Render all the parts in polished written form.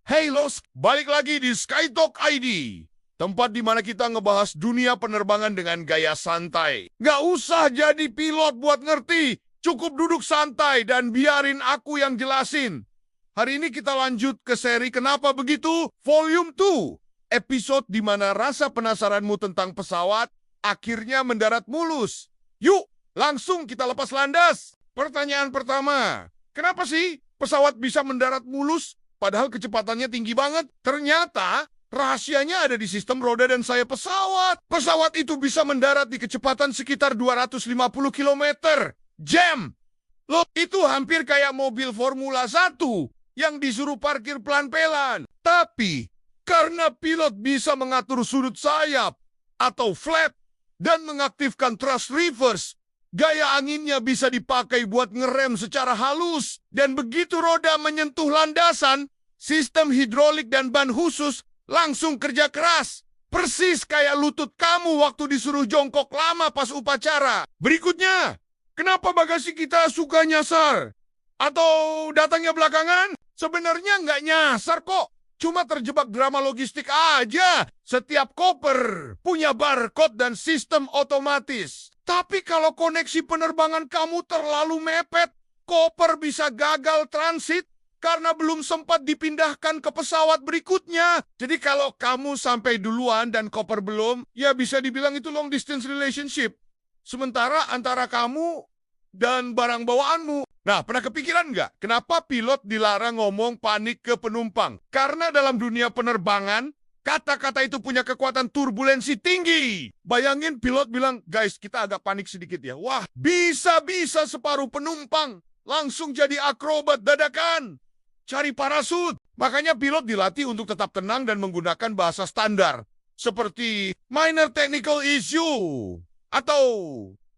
Hey Los, balik lagi di SkyTalk ID. Tempat di mana kita ngebahas dunia penerbangan dengan gaya santai. Nggak usah jadi pilot buat ngerti. Cukup duduk santai dan biarin aku yang jelasin. Hari ini kita lanjut ke seri Kenapa Begitu? Volume 2. Episode di mana rasa penasaranmu tentang pesawat akhirnya mendarat mulus. Yuk, langsung kita lepas landas. Pertanyaan pertama, kenapa sih pesawat bisa mendarat mulus? Padahal kecepatannya tinggi banget. Ternyata rahasianya ada di sistem roda dan sayap pesawat. Pesawat itu bisa mendarat di kecepatan sekitar 250 km. Jam! Loh, itu hampir kayak mobil Formula 1 yang disuruh parkir pelan-pelan. Tapi, karena pilot bisa mengatur sudut sayap atau flap dan mengaktifkan thrust reverse, gaya anginnya bisa dipakai buat ngerem secara halus. Dan begitu roda menyentuh landasan, sistem hidrolik dan ban khusus langsung kerja keras. Persis kayak lutut kamu waktu disuruh jongkok lama pas upacara. Berikutnya, kenapa bagasi kita suka nyasar? Atau datangnya belakangan? Sebenarnya nggak nyasar kok. Cuma terjebak drama logistik aja. Setiap koper punya barcode dan sistem otomatis. Tapi kalau koneksi penerbangan kamu terlalu mepet, koper bisa gagal transit karena belum sempat dipindahkan ke pesawat berikutnya. Jadi kalau kamu sampai duluan dan koper belum, ya bisa dibilang itu long distance relationship. Sementara antara kamu dan barang bawaanmu. Nah, pernah kepikiran nggak kenapa pilot dilarang ngomong panik ke penumpang? Karena dalam dunia penerbangan, kata-kata itu punya kekuatan turbulensi tinggi. Bayangin pilot bilang, guys, kita agak panik sedikit ya. Wah, bisa-bisa separuh penumpang langsung jadi akrobat dadakan. Cari parasut. Makanya pilot dilatih untuk tetap tenang dan menggunakan bahasa standar. Seperti minor technical issue. Atau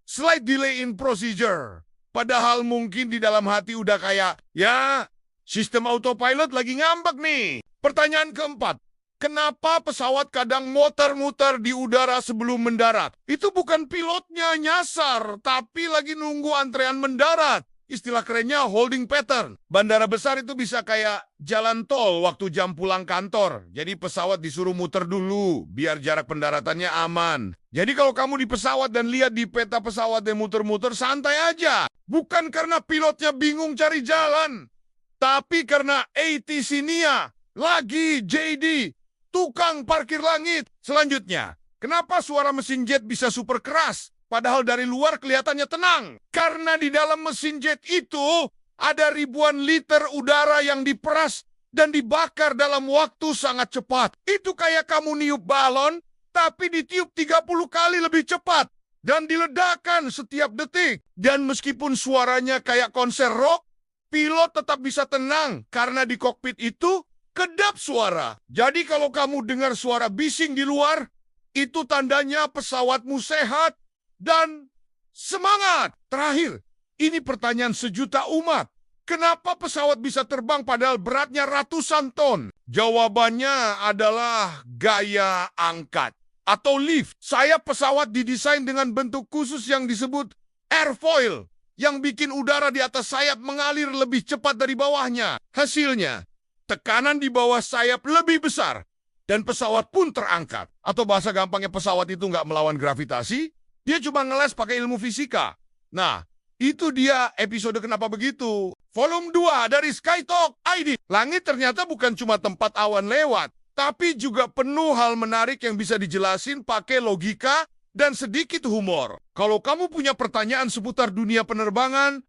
slight delay in procedure. Padahal mungkin di dalam hati udah kayak, ya, sistem autopilot lagi ngambek nih. Pertanyaan keempat. Kenapa pesawat kadang muter-muter di udara sebelum mendarat? Itu bukan pilotnya nyasar, tapi lagi nunggu antrean mendarat. Istilah kerennya holding pattern. Bandara besar itu bisa kayak jalan tol waktu jam pulang kantor. Jadi pesawat disuruh muter dulu, biar jarak pendaratannya aman. Jadi kalau kamu di pesawat dan lihat di peta pesawat yang muter-muter, santai aja. Bukan karena pilotnya bingung cari jalan, tapi karena ATC NIA, lagi JD, tukang parkir langit. Selanjutnya, kenapa suara mesin jet bisa super keras? Padahal dari luar kelihatannya tenang. Karena di dalam mesin jet itu ada ribuan liter udara yang diperas dan dibakar dalam waktu sangat cepat. Itu kayak kamu niup balon, tapi ditiup 30 kali lebih cepat. Dan diledakkan setiap detik. Dan meskipun suaranya kayak konser rock, pilot tetap bisa tenang karena di kokpit itu kedap suara. Jadi kalau kamu dengar suara bising di luar, itu tandanya pesawatmu sehat dan semangat. Terakhir, ini pertanyaan sejuta umat. Kenapa pesawat bisa terbang padahal beratnya ratusan ton? Jawabannya adalah gaya angkat atau lift. Sayap pesawat didesain dengan bentuk khusus yang disebut airfoil, yang bikin udara di atas sayap mengalir lebih cepat dari bawahnya. Hasilnya, tekanan di bawah sayap lebih besar dan pesawat pun terangkat. Atau bahasa gampangnya, pesawat itu nggak melawan gravitasi, dia cuma ngeles pakai ilmu fisika. Nah, itu dia episode Kenapa Begitu. Volume 2 dari SkyTalk ID. Langit ternyata bukan cuma tempat awan lewat, tapi juga penuh hal menarik yang bisa dijelasin pakai logika dan sedikit humor. Kalau kamu punya pertanyaan seputar dunia penerbangan,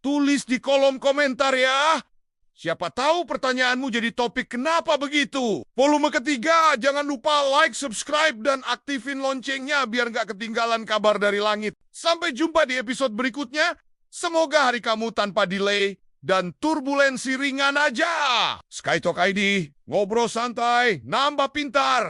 tulis di kolom komentar ya. Siapa tahu pertanyaanmu jadi topik Kenapa Begitu. Volume ketiga, jangan lupa like, subscribe, dan aktifin loncengnya biar nggak ketinggalan kabar dari langit. Sampai jumpa di episode berikutnya. Semoga hari kamu tanpa delay dan turbulensi ringan aja. SkyTalk ID, ngobrol santai, nambah pintar.